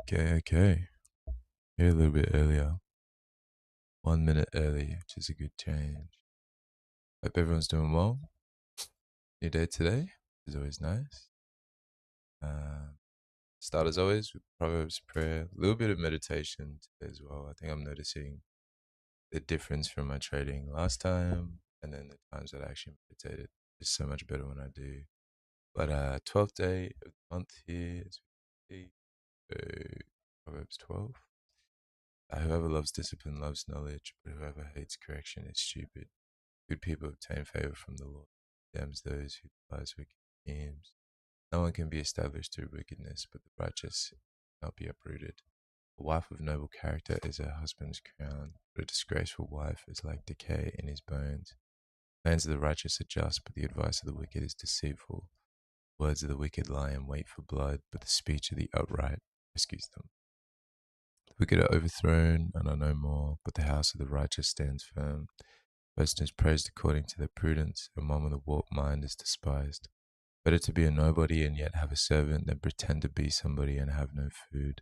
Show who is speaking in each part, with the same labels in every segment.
Speaker 1: Okay. Here a little bit earlier. 1 minute early, which is a good change. Hope everyone's doing well. Your day today is always nice. Uh, Start as always with Proverbs prayer, a little bit of meditation today as well. I think I'm noticing the difference from my trading last time and then the times that I actually meditated. It's so much better when I do. But 12th day of the month here is Proverbs 12. Whoever loves discipline loves knowledge, but whoever hates correction is stupid. Good people obtain favor from the Lord, condemns those who devise wicked schemes. No one can be established through wickedness, but the righteous cannot be uprooted. A wife of noble character is her husband's crown, but a disgraceful wife is like decay in his bones. Plans of the righteous are just, but the advice of the wicked is deceitful. Words of the wicked lie in wait for blood, but the speech of the upright rescues them. The wicked are overthrown and are no more, but the house of the righteous stands firm. Person is praised according to their prudence, and one with a warped mind is despised. Better to be a nobody and yet have a servant than pretend to be somebody and have no food.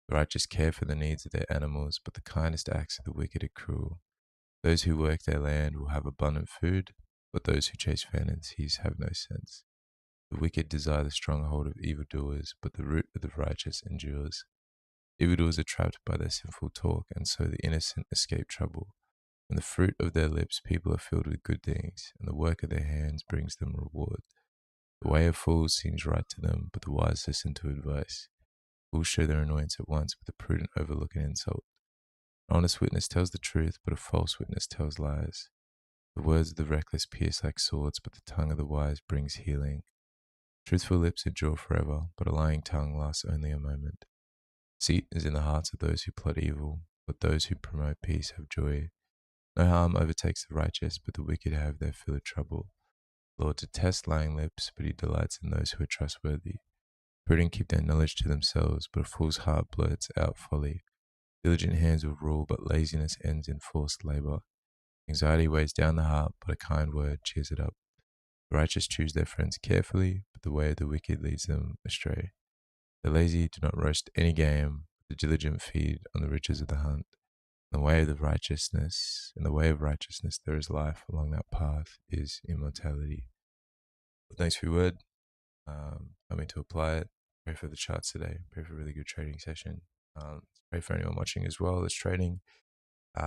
Speaker 1: The righteous care for the needs of their animals, but the kindest acts of the wicked are cruel. Those who work their land will have abundant food, but those who chase fantasies have no sense. The wicked desire the stronghold of evildoers, but the root of the righteous endures. Evildoers are trapped by their sinful talk, and so the innocent escape trouble. From the fruit of their lips, people are filled with good things, and the work of their hands brings them reward. The way of fools seems right to them, but the wise listen to advice. Fools show their annoyance at once, but the prudent overlook an insult. An honest witness tells the truth, but a false witness tells lies. The words of the reckless pierce like swords, but the tongue of the wise brings healing. Truthful lips endure forever, but a lying tongue lasts only a moment. Deceit is in the hearts of those who plot evil, but those who promote peace have joy. No harm overtakes the righteous, but the wicked have their fill of trouble. The Lord detests lying lips, but he delights in those who are trustworthy. Prudent keep their knowledge to themselves, but a fool's heart blurts out folly. Diligent hands will rule, but laziness ends in forced labor. Anxiety weighs down the heart, but a kind word cheers it up. The righteous choose their friends carefully, but the way of the wicked leads them astray. The lazy do not roast any game, but the diligent feed on the riches of the hunt. In the way of righteousness there is life. Along that path is immortality. Well, thanks for your word. Coming to apply it. Pray for the charts today. Pray for a really good trading session. Pray for anyone watching as well that's trading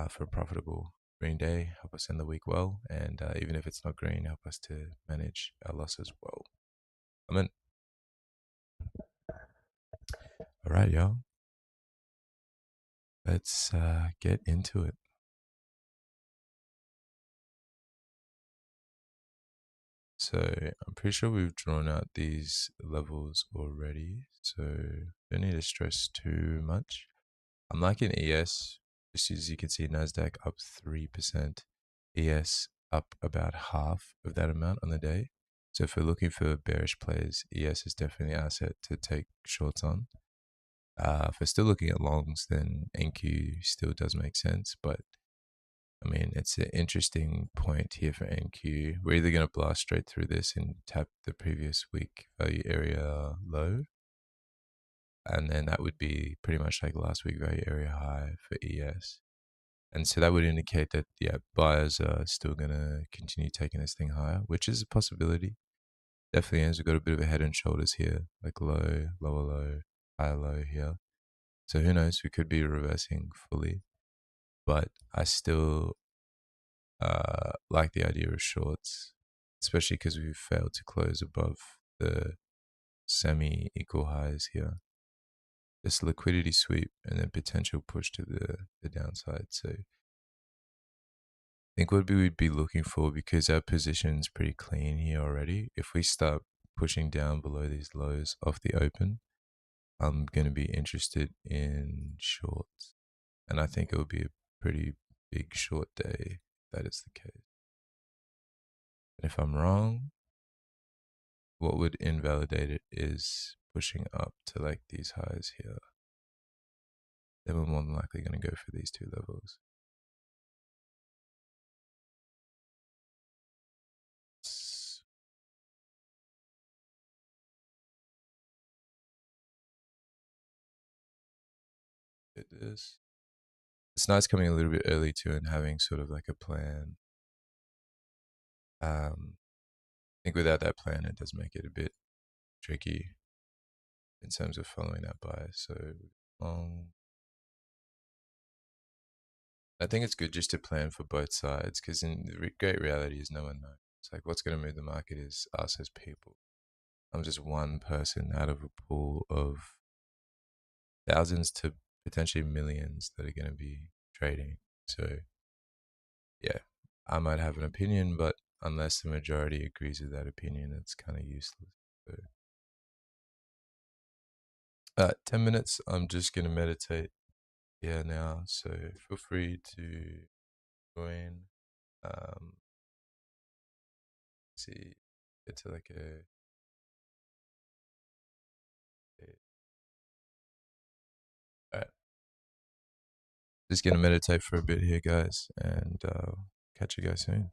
Speaker 1: for a profitable green day. Help us end the week well. And even if it's not green, help us to manage our losses well. Amen. All right, y'all. Let's get into it. So I'm pretty sure we've drawn out these levels already, so don't need to stress too much. I'm liking ES, just as you can see, Nasdaq up 3%, ES up about half of that amount on the day. So if we're looking for bearish plays, ES is definitely an asset to take shorts on. If we're still looking at longs, then NQ still does make sense, but I mean, it's an interesting point here for NQ. We're either going to blast straight through this and tap the previous week value area low, and then that would be pretty much like last week value area high for ES. And so that would indicate that, yeah, buyers are still going to continue taking this thing higher, which is a possibility. Definitely is. We've got a bit of a head and shoulders here, like low, lower low, higher low here. So who knows? We could be reversing fully, but I still like the idea of shorts, especially because we've failed to close above the semi-equal highs here. This liquidity sweep and then potential push to the downside. So I think what we would be looking for, because our position's pretty clean here already, if we start pushing down below these lows off the open, I'm going to be interested in shorts. And I think it will be a pretty big short day if that is the case. And if I'm wrong, what would invalidate it is pushing up to like these highs here. Then we're more than likely going to go for these two levels. this. It's nice coming a little bit early too and having sort of like a plan. I think without that plan, it does make it a bit tricky in terms of following that by. So, um, I think it's good just to plan for both sides because in the great reality is no one knows. It's like what's going to move the market is us as people. I'm just one person out of a pool of thousands to potentially millions that are going to be trading. So, yeah, I might have an opinion, but unless the majority agrees with that opinion, it's kind of useless. So, 10 minutes, I'm just going to meditate here now. So, feel free to join. Um, see, get to like all right, just going to meditate for a bit here, guys, and catch you guys soon.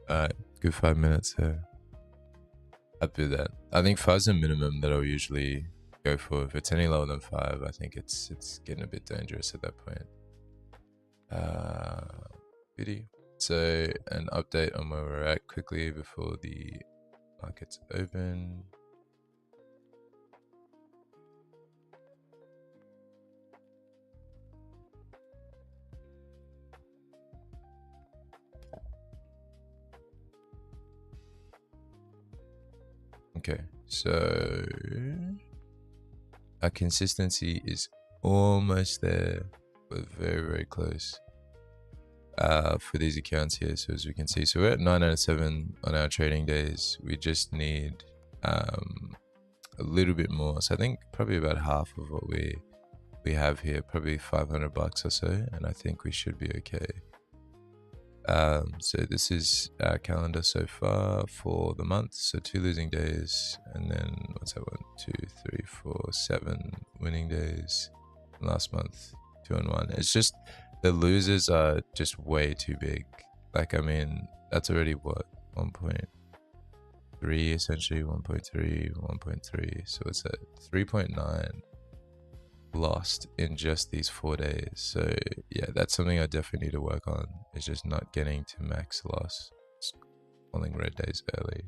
Speaker 1: Good 5 minutes there. Happy with that. I think 5's the minimum that I'll usually go for. If it's any lower than 5, I think it's getting a bit dangerous at that point. Beauty. So an update on where we're at quickly before the markets open. Okay, so our consistency is almost there, but very, very close for these accounts here. So as we can see, so we're at 9 out of 7 on our trading days. We just need a little bit more. So I think probably about half of what we have here, probably $500 or so, and I think we should be okay. So this is our calendar so far for the month. So 2 losing days, and then what's that, 1, 2, 3, 4, 7 winning days. And last month 2 and 1. It's just the losers are just way too big. Like, I mean, that's already what, 1.3 essentially, 1.3, 1.3. So it's at 3.9 lost in just these 4 days. So yeah, that's something I definitely need to work on, is just not getting to max loss, just calling red days early.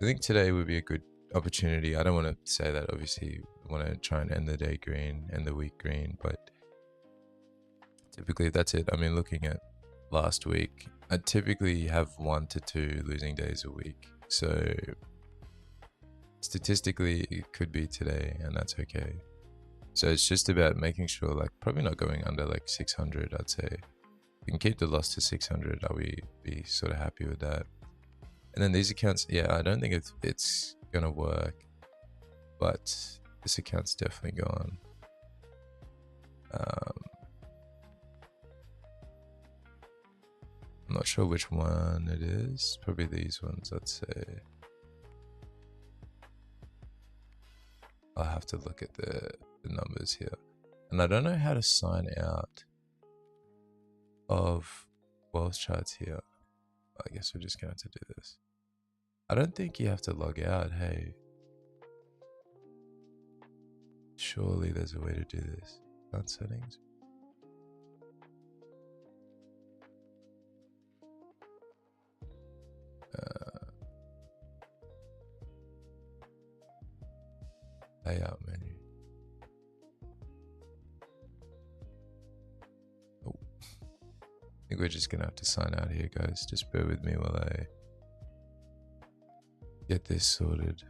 Speaker 1: I think today would be a good opportunity. I don't want to say that, obviously I want to try and end the day green, end the week green, but typically that's it. I mean, looking at last week, I typically have 1 to 2 losing days a week, so statistically it could be today, and that's okay. So it's just about making sure, like, probably not going under like 600. I'd say we can keep the loss to 600. Are we be sort of happy with that? And then these accounts, yeah, I don't think it's gonna work, but this account's definitely gone. I'm not sure which one it is. Probably these ones, I'd say. I'll have to look at the numbers here. And I don't know how to sign out of wealth charts here. I guess we're just gonna have to do this. I don't think you have to log out, hey. Surely there's a way to do this. Account settings. Payout menu. Oh. I think we're just gonna have to sign out here, guys. Just bear with me while I get this sorted.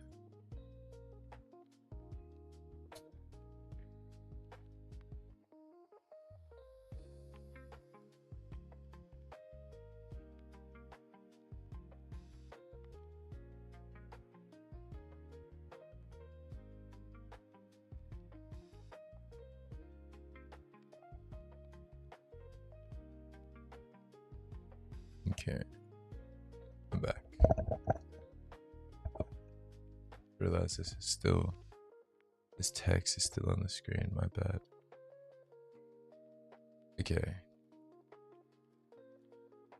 Speaker 1: Okay, I'm back. Realize this text is still on the screen, my bad. Okay.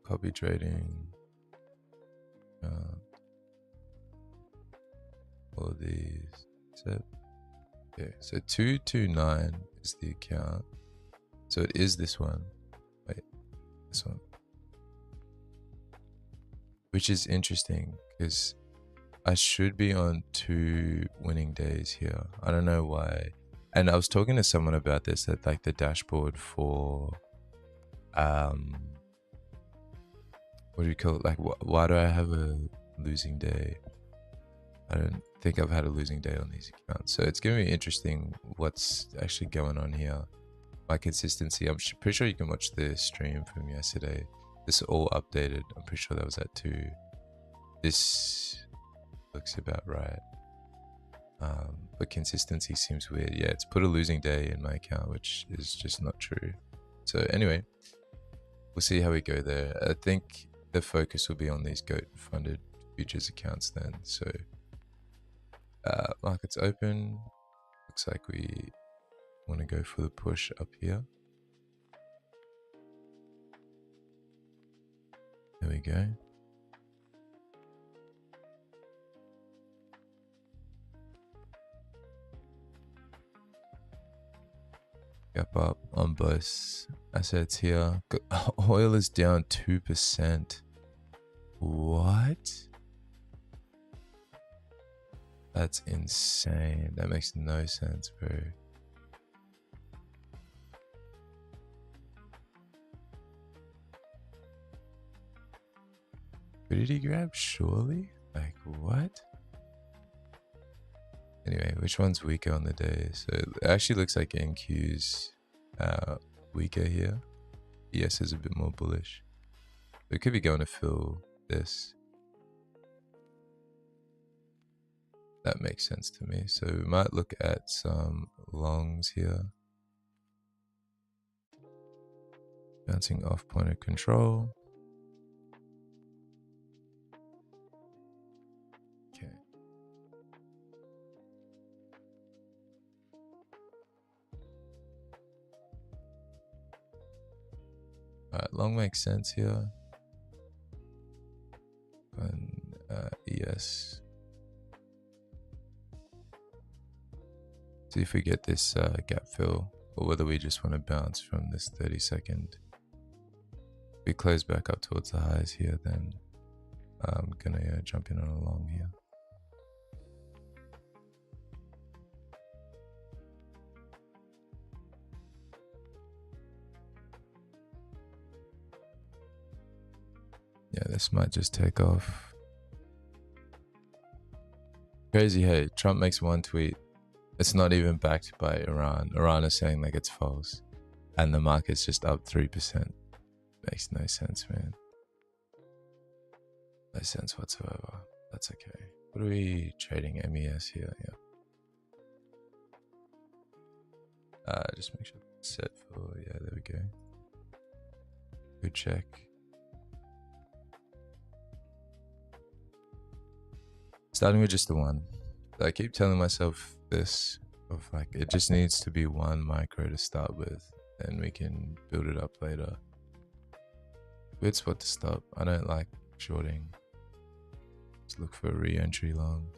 Speaker 1: Copy trading. All of these. Set. Okay, so 229 is the account. So it is this one. Wait, this one. Which is interesting because I should be on 2 winning days here. I don't know why. And I was talking to someone about this, that like the dashboard for what do you call it? Like, why do I have a losing day? I don't think I've had a losing day on these accounts. So it's going to be interesting what's actually going on here. My consistency, I'm pretty sure you can watch the stream from yesterday. This is all updated. I'm pretty sure that was at 2. This looks about right. But consistency seems weird. Yeah, it's put a losing day in my account, which is just not true. So anyway, we'll see how we go there. I think the focus will be on these GOAT funded futures accounts then. So markets open. Looks like we want to go for the push up here. There we go. Gap up on both assets here. Oil is down 2%. What? That's insane. That makes no sense, bro. Who did he grab? Surely? Like, what? Anyway, which one's weaker on the day? So it actually looks like NQ's weaker here. ES is a bit more bullish. We could be going to fill this. That makes sense to me. So we might look at some longs here. Bouncing off point of control. Okay. Alright, long makes sense here. And ES. See if we get this gap fill, or whether we just want to bounce from this 30-second. If we close back up towards the highs here, then I'm gonna jump in on a long here. Yeah, this might just take off. Crazy, hey, Trump makes one tweet. It's not even backed by Iran. Iran is saying like it's false. And the market's just up 3%. Makes no sense, man. No sense whatsoever. That's okay. What are we trading? MES here, yeah. Just make sure it's set for, yeah, there we go. Good check. Starting with just the one. I keep telling myself this, of like, it just needs to be one micro to start with, and we can build it up later. Good spot to stop. I don't like shorting. Let's look for a re-entry long.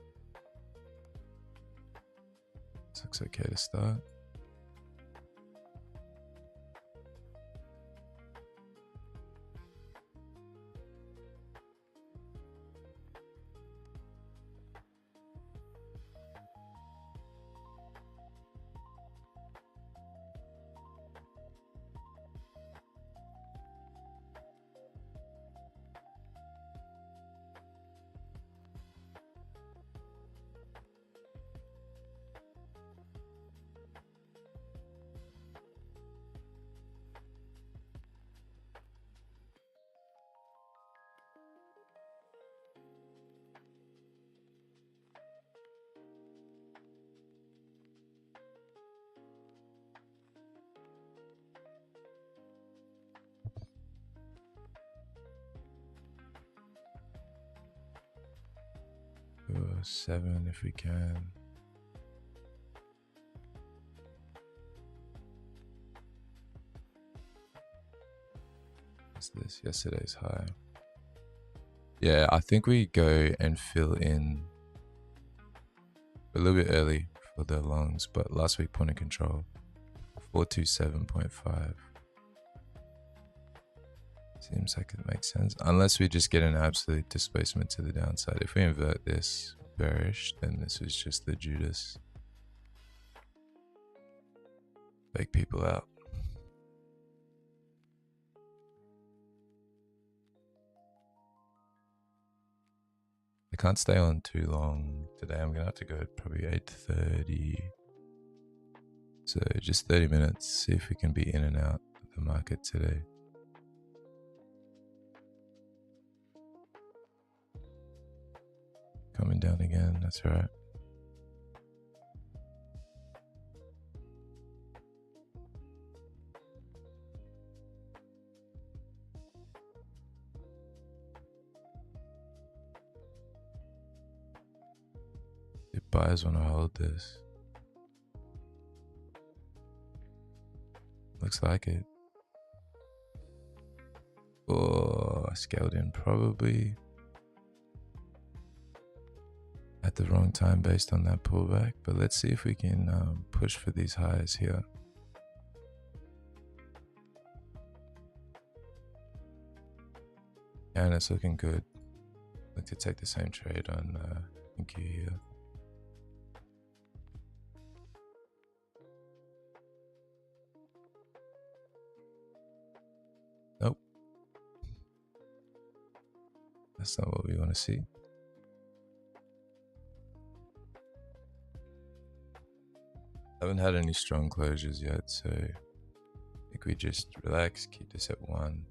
Speaker 1: This looks okay to start. Go 7 if we can. What's this? Yesterday's high. Yeah, I think we go and fill in a little bit early for the longs, but last week point of control 427.5. Seems like it makes sense, unless we just get an absolute displacement to the downside. If we invert this bearish, then this is just the Judas. Fake people out. I can't stay on too long today. I'm gonna have to go at probably 8:30. So just 30 minutes, see if we can be in and out of the market today. Coming down again, that's right. The buyers want to hold this. Looks like it. Oh, scaled in probably at the wrong time based on that pullback, but let's see if we can push for these highs here. And it's looking good. Look to take the same trade on Q here. Nope. That's not what we want to see. Haven't had any strong closures yet, so I think we just relax, keep this at 1.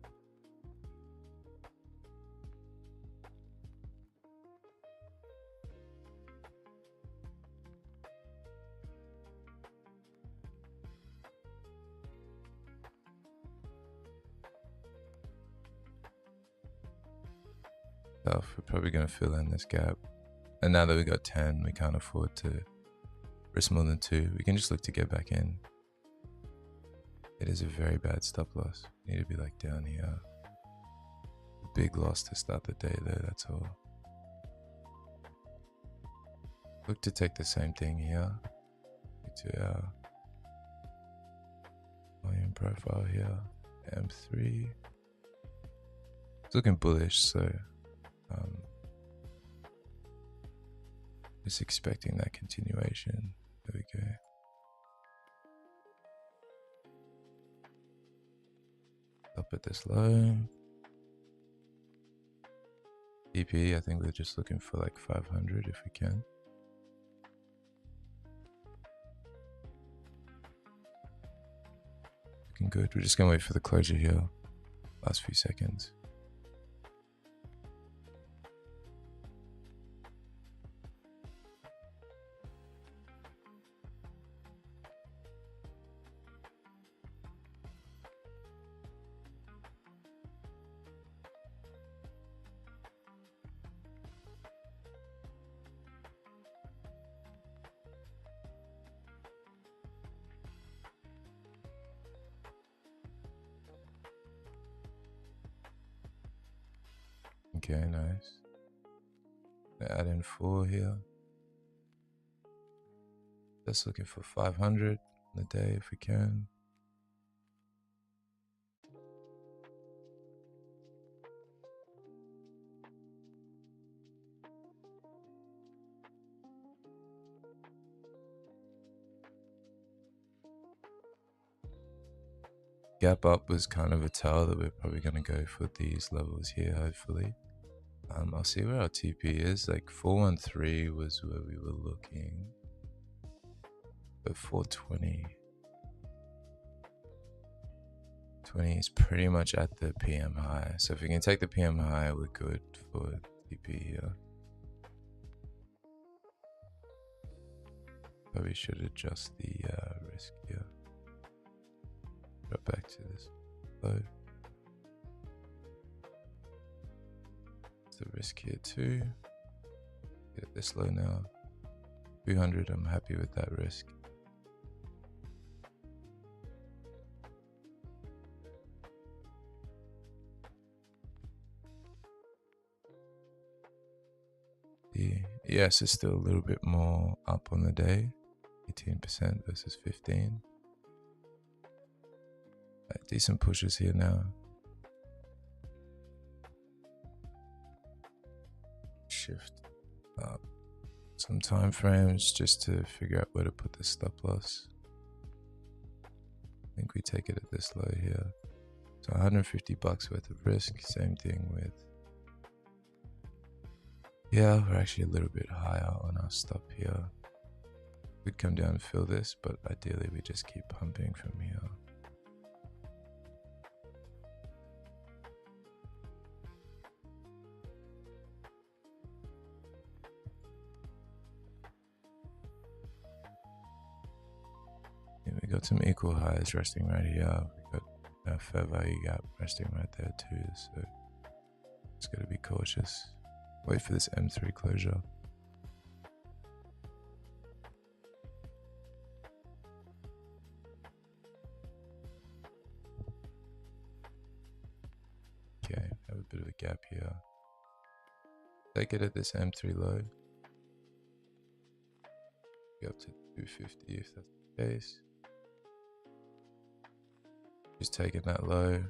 Speaker 1: We're probably going to fill in this gap. And now that we got 10, we can't afford to risk more than 2. We can just look to get back in. It is a very bad stop loss. We need to be like down here. Big loss to start the day though, that's all. Look to take the same thing here. To our volume profile here. M3. It's looking bullish, so just expecting that continuation. There we go. Up at this low. TP, I think we're just looking for like 500 if we can. Looking good. We're just gonna wait for the closure here. Last few seconds. Okay, nice. Add in 4 here. Just looking for 500 on the day if we can. Gap up was kind of a tell that we're probably going to go for these levels here, hopefully. I'll see where our TP is. Like 413 was where we were looking. But 420. 20 is pretty much at the PM high. So if we can take the PM high, we're good for TP here. Probably should adjust the risk here. Drop back to this low. The risk here too. Get this low now. 200, I'm happy with that risk. The ES is still a little bit more up on the day. 18% versus 15. Decent pushes here now. Shift up some time frames just to figure out where to put the stop loss. I think we take it at this low here. So 150 bucks worth of risk. Same thing with, yeah, we're actually a little bit higher on our stop here. Could come down and fill this, but ideally we just keep pumping from here. We got some equal highs resting right here. We got a fair value gap resting right there too, so just gotta be cautious. Wait for this M3 closure. Okay, have a bit of a gap here. Take it at this M3 low. Go up to 250 if that's the case. Just taking that low.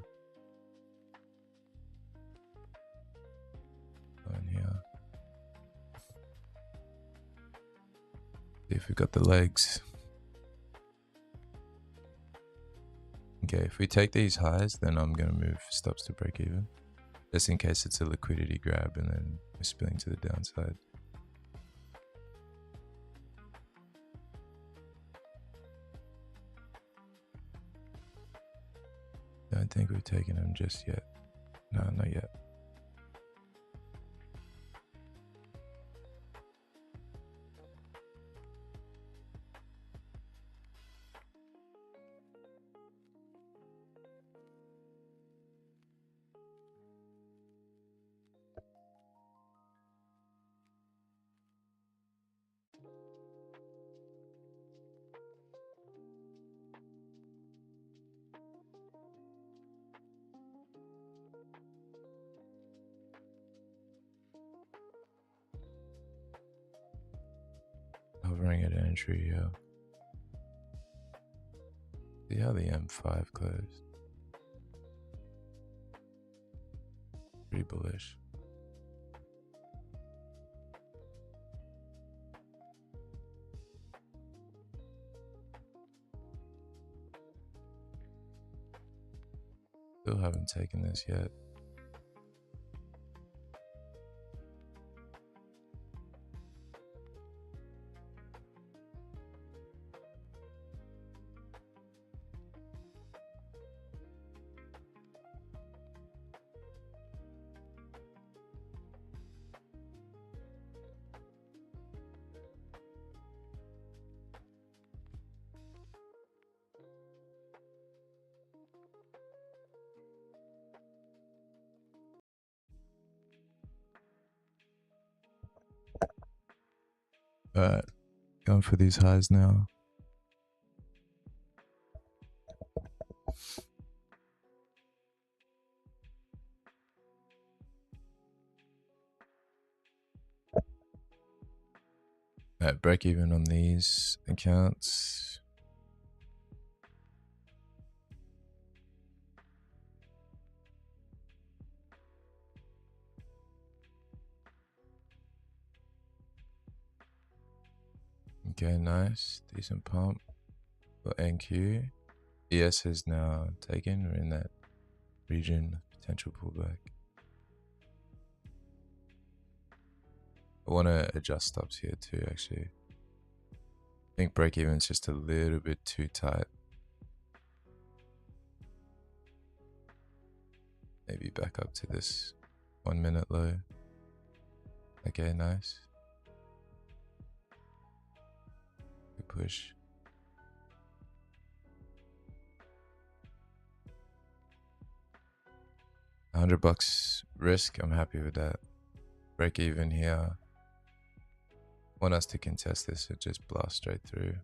Speaker 1: See if we've got the legs. Okay, if we take these highs, then I'm going to move stops to break even. Just in case it's a liquidity grab and then we're spilling to the downside. Don't think we've taken them just yet. No, not yet. Hovering at entry, yeah. See how the M5 closed. Pretty bullish. Still haven't taken this yet. Alright, going for these highs now. Alright, break even on these accounts. Okay, nice. Decent pump for NQ. ES is now taken. We're in that region, potential pullback. I want to adjust stops here too, actually. I think break even is just a little bit too tight. Maybe back up to this 1 minute low. Okay, nice. Good push. $100 risk, I'm happy with that. Break even here. Want us to contest this or just blast straight through.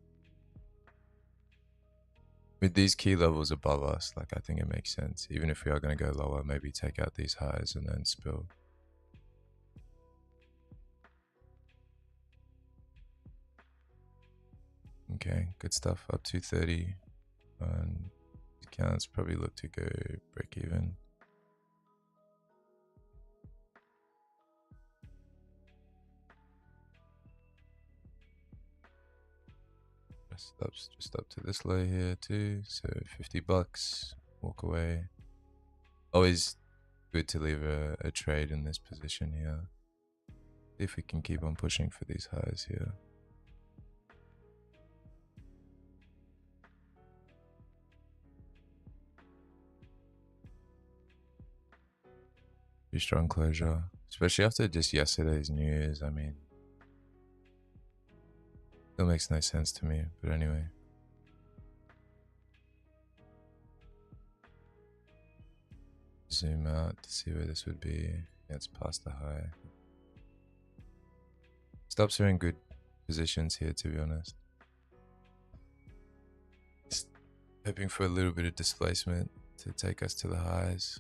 Speaker 1: With these key levels above us, like I think it makes sense. Even if we are going to go lower, maybe take out these highs and then spill. Okay, good stuff. Up 230. And accounts probably look to go break even. Just up to this low here too. So $50. Walk away. Always good to leave a trade in this position here. See if we can keep on pushing for these highs here. Pretty strong closure, especially after just yesterday's news. I mean, still makes no sense to me, but anyway. Zoom out to see where this would be. Yeah, it's past the high. Stops are in good positions here, to be honest. Just hoping for a little bit of displacement to take us to the highs.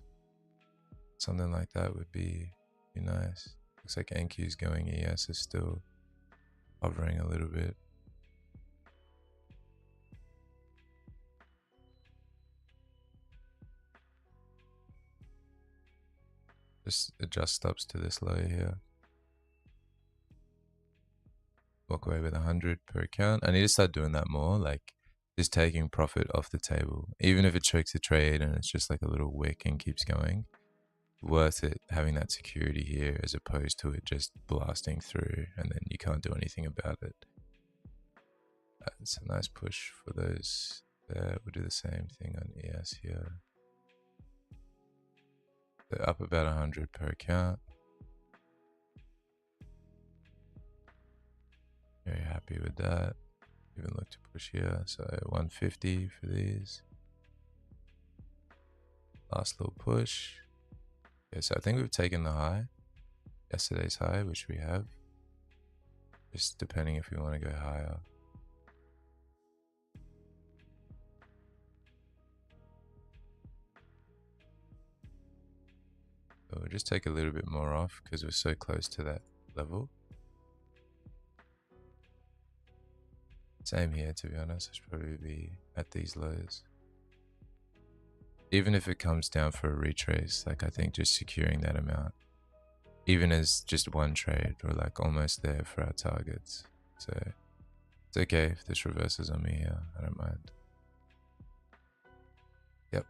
Speaker 1: Something like that would be nice. Looks like NQ is going. ES is still hovering a little bit. Just adjust stops to this low here. walk away with 100 per account. I need to start doing that more, like just taking profit off the table, even if it chokes the trade and it's just like a little wick and keeps going. Worth it having that security here as opposed to it just blasting through and then you can't do anything about it. It's a nice push for those there. We'll do the same thing on ES here. They're up about 100 per account. Very happy with that. Even look to push here. So 150 for these. Last little push. Okay, so I think we've taken the high. Yesterday's high, which we have. Just depending if we want to go higher. So we'll just take a little bit more off because we're so close to that level. Same here, to be honest. I should probably be at these lows. Even if it comes down for a retrace, like I think just securing that amount, even as just one trade, we're like almost there for our targets. So it's okay if this reverses on me here. I don't mind. Yep.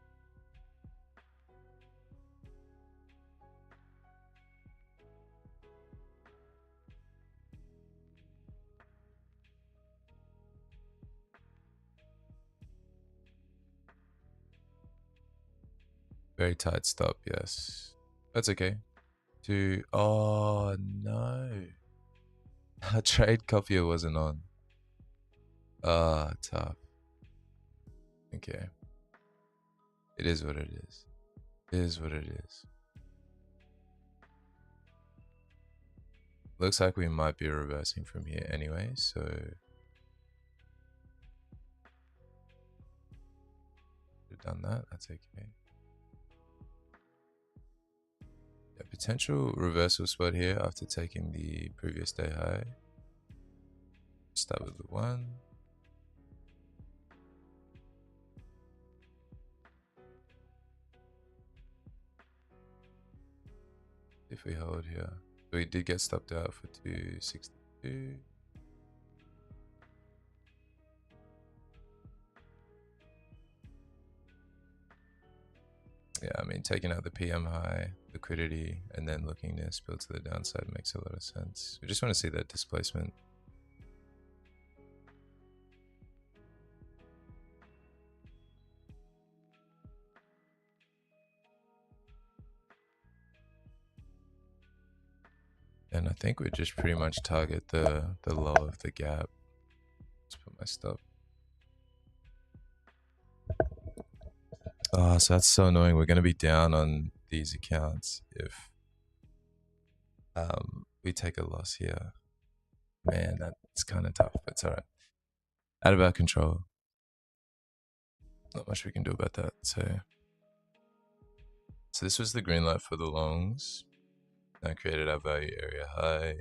Speaker 1: Very tight stop, yes. That's okay. Oh no. Our trade copier wasn't on. Tough. Okay. It is what it is. It is what it is. Looks like we might be reversing from here anyway, so we've done that. That's okay. Yeah, potential reversal spot here after taking the previous day high. Start with the 1. If we hold here. So we did get stopped out for 262. Yeah, I mean, taking out the PM high, liquidity, and then looking to spill to the downside makes a lot of sense. We just want to see that displacement. And I think we just pretty much target the low of the gap. Let's put my stop. Oh, so that's so annoying. We're going to be down on these accounts if we take a loss here. Man, that's kind of tough, but it's all right. Out of our control. Not much we can do about that. So this was the green light for the longs. I created our value area high.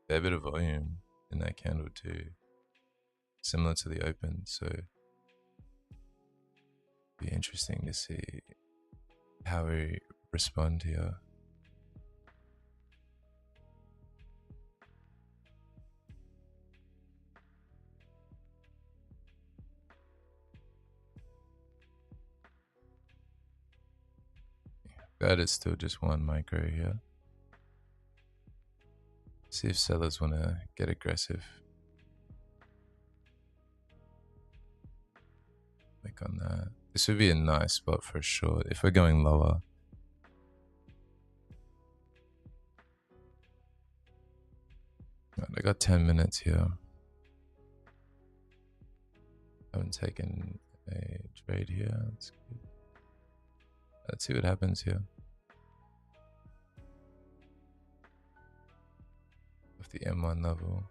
Speaker 1: Fair bit of volume in that candle too. Similar to the open, so be interesting to see how we respond here. That is still just one micro here. See if sellers want to get aggressive. Click on that. This would be a nice spot for a short if we're going lower. Right, I got 10 minutes here. Haven't taken a trade here. That's good. Let's see what happens here. Of the M1 level.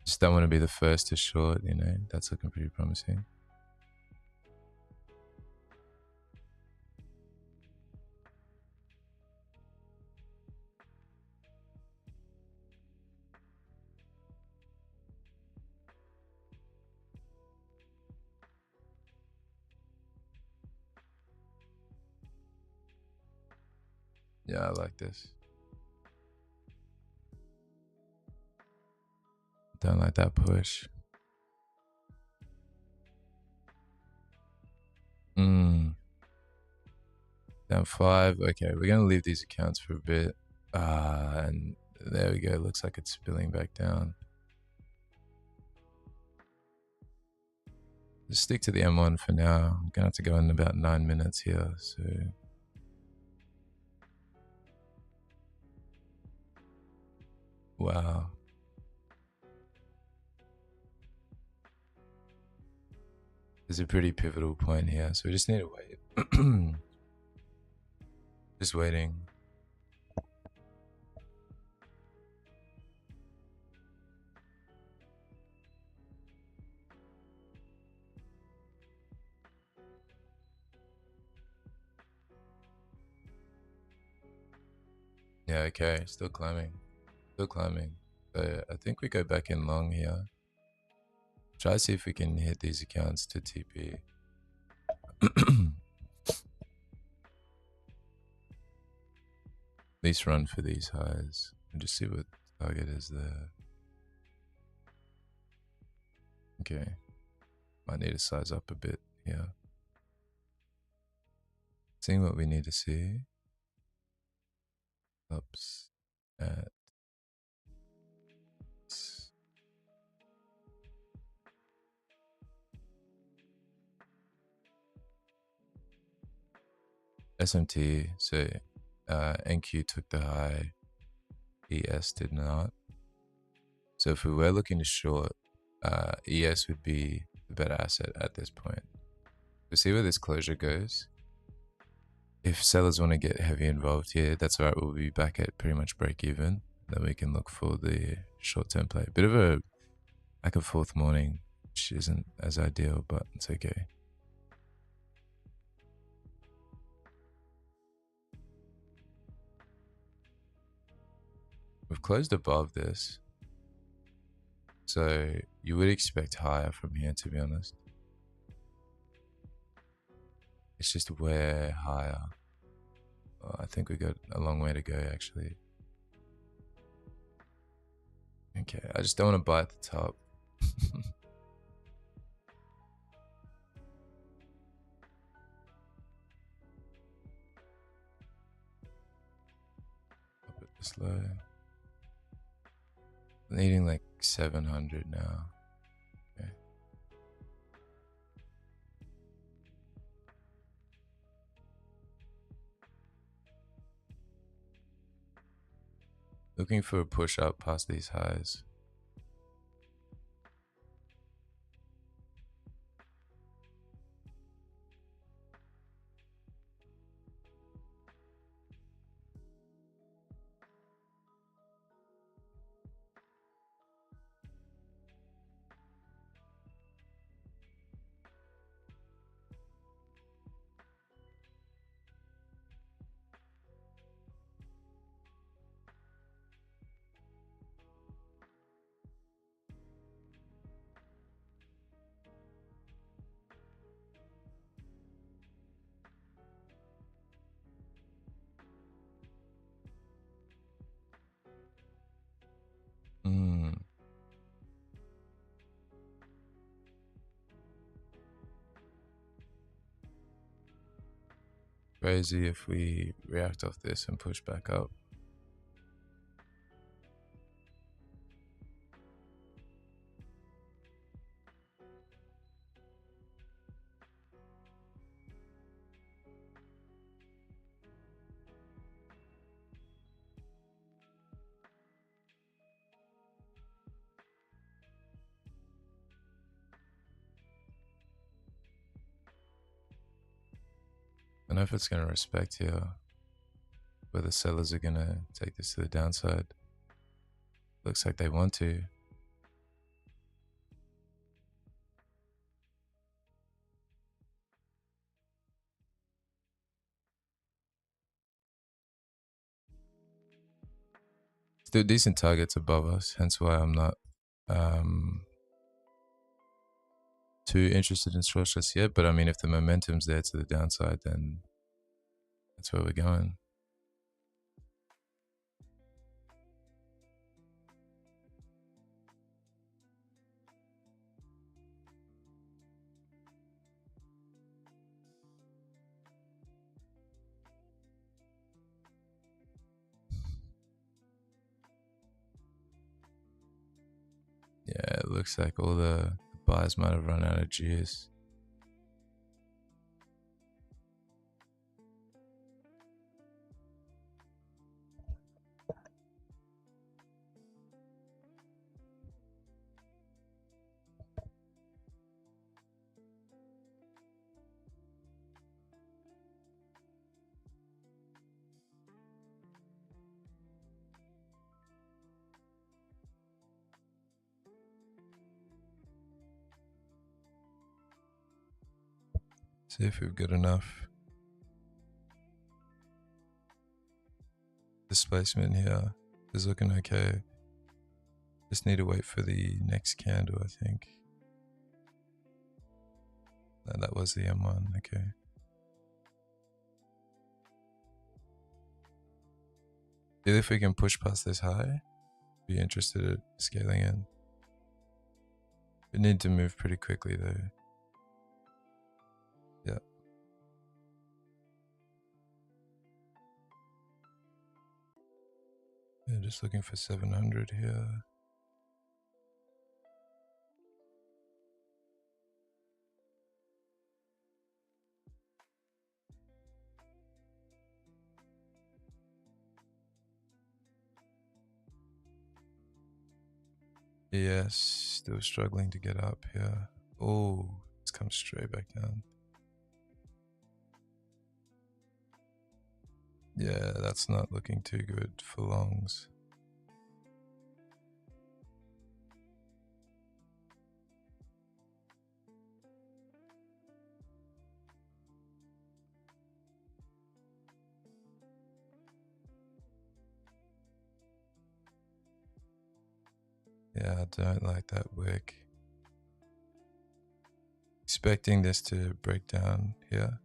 Speaker 1: Just don't want to be the first to short, you know, that's looking pretty promising. Yeah, I like this. Don't like that push. Down 5. Okay, we're gonna leave these accounts for a bit. And there we go. Looks like it's spilling back down. Just stick to the M1 for now. I'm gonna have to go in about 9 minutes here, so wow. There's a pretty pivotal point here, so we just need to wait. Just waiting. Yeah, okay, still climbing. Still climbing. So I think we go back in long here. Try to see if we can hit these accounts to TP. At least run for these highs and just see what the target is there. Okay. Might need to size up a bit here. Seeing what we need to see. Ups at SMT, so NQ took the high, ES did not. So if we were looking to short, ES would be the better asset at this point. We'll see where this closure goes. If sellers want to get heavy involved here, that's alright, we'll be back at pretty much break even. Then we can look for the short-term play. Bit of a back and forth morning, which isn't as ideal, but it's okay. We've closed above this, so you would expect higher from here, to be honest. It's just where higher. Well, I think we got a long way to go, actually. Okay, I just don't want to buy at the top. Up at this low. Needing like 700 now. Okay. Looking for a push up past these highs. Crazy if we react off this and push back up. I don't know if it's going to respect here, whether sellers are going to take this to the downside. Looks like they want to. Still decent targets above us, hence why I'm not too interested in short just yet. But I mean, if the momentum's there to the downside, then that's where we're going. looks like all the buyers might have run out of juice. See if we've got enough displacement here. It's looking okay. Just need to wait for the next candle, I think. No, that was the M1, okay. See if we can push past this high. Be interested in scaling in. We need to move pretty quickly though. Yeah. Yeah, just looking for 700 here. Yes, still struggling to get up here. Oh, it's come straight back down. Yeah, that's not looking too good for longs. Yeah, I don't like that wick. Expecting this to break down here.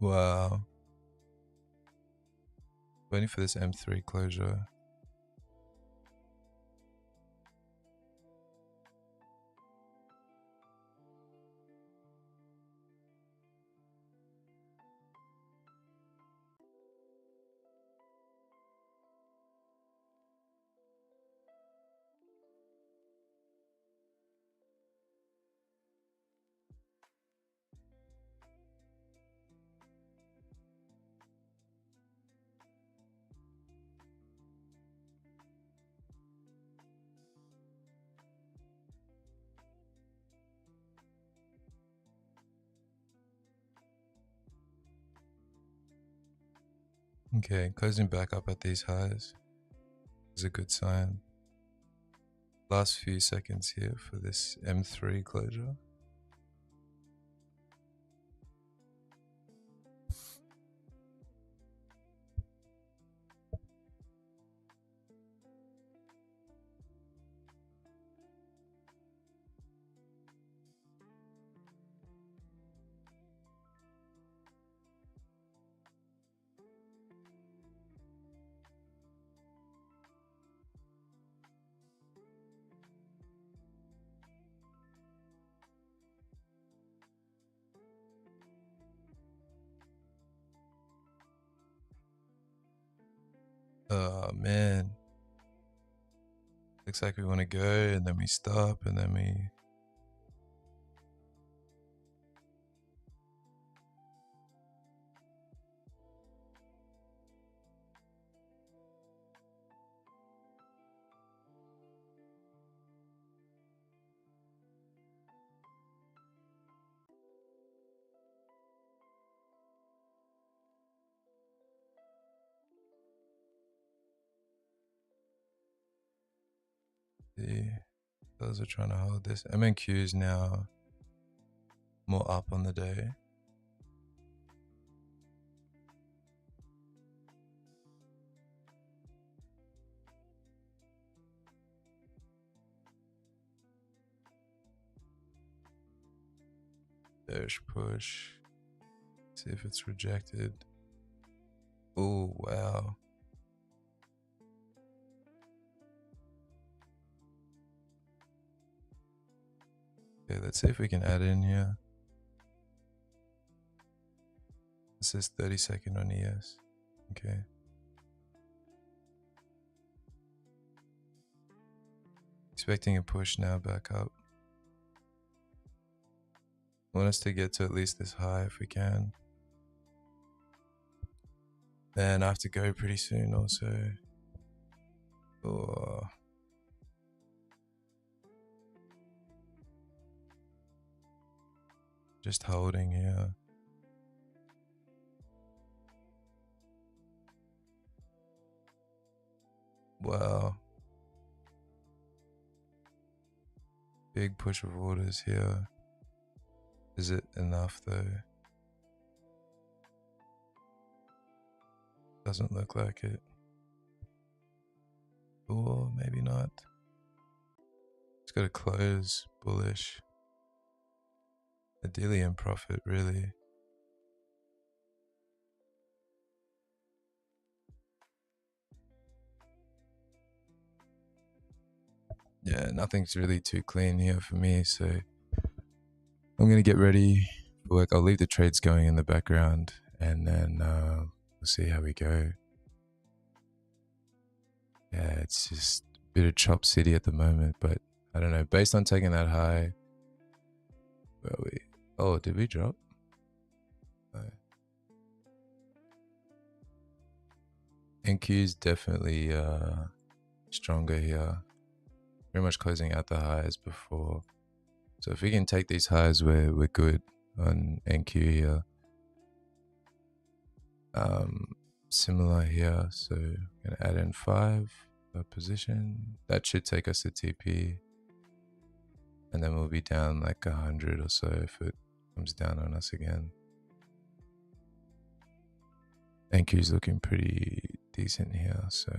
Speaker 1: Wow. Waiting for this M3 closure. Okay, closing back up at these highs is a good sign. Last few seconds here for this M3 closure. Oh man. Looks like we want to go and then we stop and then we... Those are trying to hold this. MNQ is now more up on the day. Bearish push. See if it's rejected. Oh, wow. Okay, let's see if we can add in here. This is 30-second on ES. Okay. Expecting a push now back up. I want us to get to at least this high if we can. Then I have to go pretty soon also. Oh. Just holding here. Wow. Big push of orders here. Is it enough though? Doesn't look like it. Or maybe not. It's got to close bullish. Ideally in profit, really. Yeah, nothing's really too clean here for me, so I'm going to get ready for work. I'll leave the trades going in the background, and then we'll see how we go. Yeah, it's just a bit of chop city at the moment, but I don't know. Based on taking that high, where are we? Oh, did we drop? No. NQ is definitely stronger here. Very much closing out the highs before. So if we can take these highs, we're good on NQ here. Similar here, so I'm gonna add in 5 position. That should take us to TP, and then we'll be down like 100 or so if it comes down on us again. NQ's looking pretty decent here, so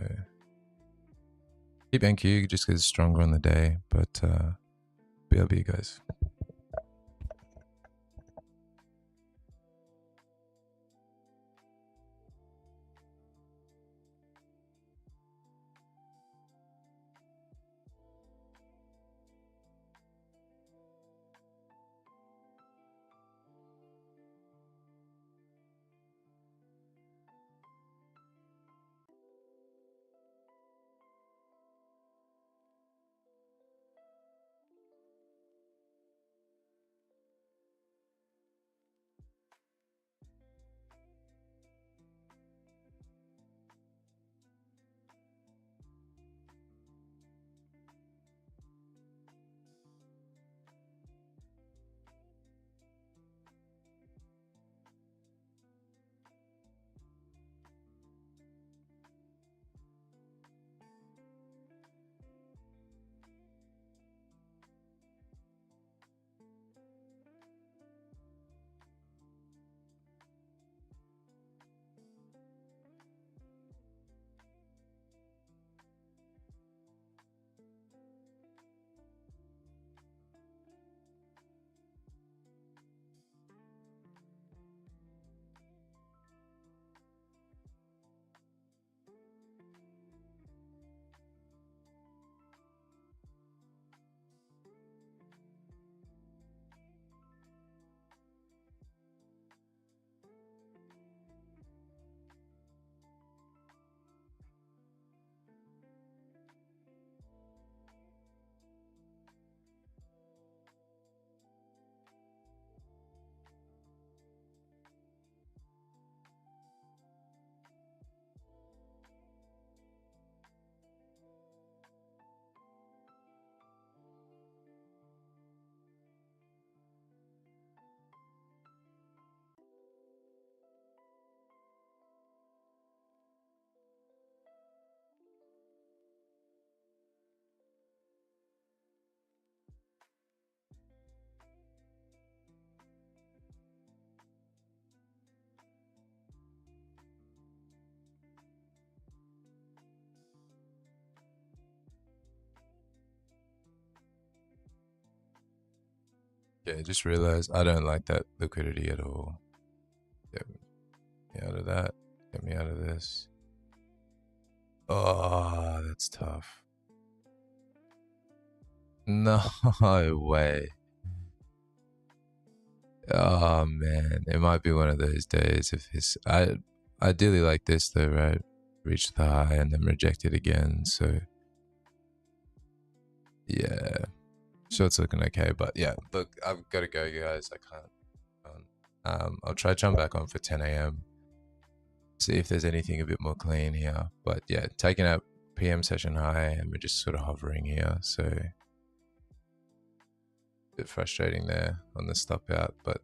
Speaker 1: keep NQ just because it's stronger on the day, but BRB guys. Yeah, just realized I don't like that liquidity at all. Get me out of that. Get me out of this. Oh, that's tough. No way. Oh man, it might be one of those days if his I ideally like this though, right? Reach the high and then reject it again. So yeah, short's looking okay, but yeah, look, I've got to go, guys. I can't. I'll try jump back on for 10 a.m. See if there's anything a bit more clean here. But yeah, taking out PM session high, and we're just sort of hovering here. So a bit frustrating there on the stop out, but